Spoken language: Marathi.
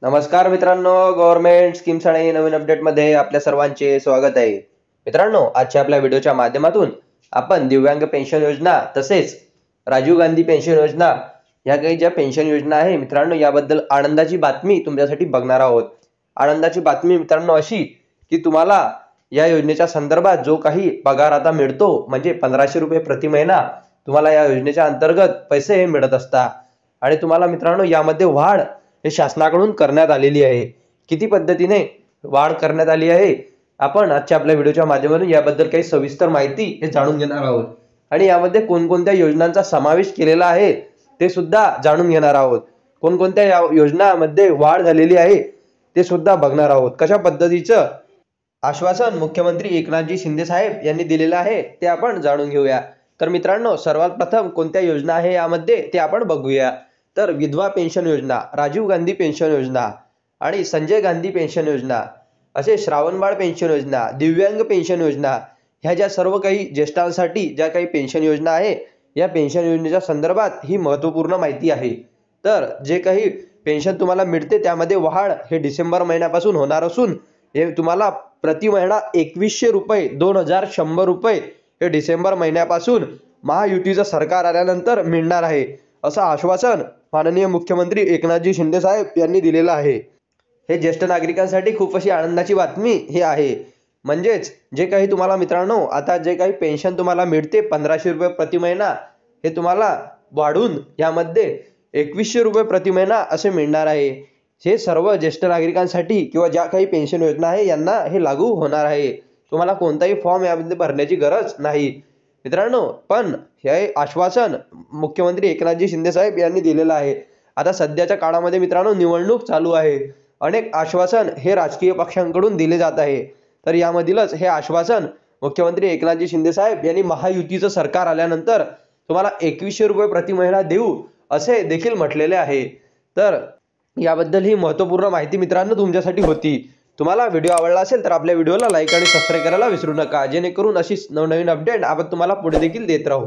नमस्कार मित्रांनो, गव्हर्नमेंट स्कीम्स आणि नवीन अपडेटमध्ये आपल्या सर्वांचे स्वागत आहे. मित्रांनो, आजच्या आपल्या व्हिडिओच्या माध्यमातून आपण दिव्यांग पेन्शन योजना तसेच राजीव गांधी पेन्शन योजना या काही ज्या पेन्शन योजना आहे मित्रांनो, याबद्दल आनंदाची बातमी तुमच्यासाठी बघणार आहोत. आनंदाची बातमी मित्रांनो अशी की तुम्हाला या योजनेच्या संदर्भात जो काही पगार आता मिळतो म्हणजे 1500 रुपये प्रति महिना तुम्हाला या योजनेच्या अंतर्गत पैसे हे मिळत असतात. आणि तुम्हाला मित्रांनो यामध्ये वाढ हे शासनाकडून करण्यात आलेली आहे. किती पद्धतीने वाढ करण्यात आली आहे आपण आजच्या आपल्या व्हिडिओच्या माध्यमातून याबद्दल काही सविस्तर माहिती हे जाणून घेणार आहोत. आणि यामध्ये कोणकोणत्या योजनांचा समावेश केलेला आहे ते सुद्धा जाणून घेणार आहोत. कोणकोणत्या योजनांमध्ये वाढ झालेली आहे ते सुद्धा बघणार आहोत. कशा पद्धतीचं आश्वासन मुख्यमंत्री एकनाथजी शिंदे साहेब यांनी दिलेलं आहे ते आपण जाणून घेऊया. तर मित्रांनो, सर्वात प्रथम कोणत्या योजना आहे यामध्ये ते आपण बघूया. तर विधवा पेन्शन योजना, राजीव गांधी पेन्शन योजना आणि संजय गांधी पेन्शन योजना, असे श्रावणबाळ पेन्शन योजना, दिव्यांग पेन्शन योजना, ह्या ज्या सर्व काही ज्येष्ठांसाठी ज्या काही पेन्शन योजना आहे या पेन्शन योजनेच्या संदर्भात ही महत्त्वपूर्ण माहिती आहे. तर जे काही पेन्शन तुम्हाला मिळते त्यामध्ये वाढ हे डिसेंबर महिन्यापासून होणार असून हे तुम्हाला प्रति महिना 2100 रुपये 2100 रुपये हे डिसेंबर महिन्यापासून महायुतीचं सरकार आल्यानंतर मिळणार आहे, असं आश्वासन माननीय मुख्यमंत्री एकनाथजी शिंदे साहेब यांनी दिलेलं आहे. हे ज्येष्ठ नागरिकांसाठी खूप अशी आनंदाची बातमी हे आहे. म्हणजेच जे काही तुम्हाला मित्रांनो आता जे काही पेन्शन तुम्हाला मिळते 1500 रुपये प्रति महिना हे तुम्हाला वाढून यामध्ये 2100 रुपये प्रति महिना असे मिळणार आहे. हे सर्व ज्येष्ठ नागरिकांसाठी किंवा ज्या काही पेन्शन योजना आहे यांना हे लागू होणार आहे. तुम्हाला कोणताही फॉर्म यामध्ये भरण्याची गरज नाही मित्रांनो. पण हे आश्वासन मुख्यमंत्री एकनाथजी शिंदे साहेब यांनी दिलेलं आहे. आता सध्याच्या काळामध्ये मित्रांनो निवडणूक चालू आहे. अनेक आश्वासन हे राजकीय पक्षांकडून दिले जात आहे. तर यामधीलच हे आश्वासन मुख्यमंत्री एकनाथजी शिंदे साहेब यांनी महायुतीचं सरकार आल्यानंतर तुम्हाला 2100 रुपये प्रति महिना देऊ असे देखील म्हटलेले आहे. तर याबद्दल ही महत्त्वपूर्ण माहिती मित्रांनो तुमच्यासाठी होती. तुम्हाला व्हिडिओ आवडला असेल तर आपल्या व्हिडिओला लाईक आणि सबस्क्राईब करायला विसरू नका, जेणेकरून अशी नवनवीन अपडेट आपण तुम्हाला पुढे देखील देत राहू.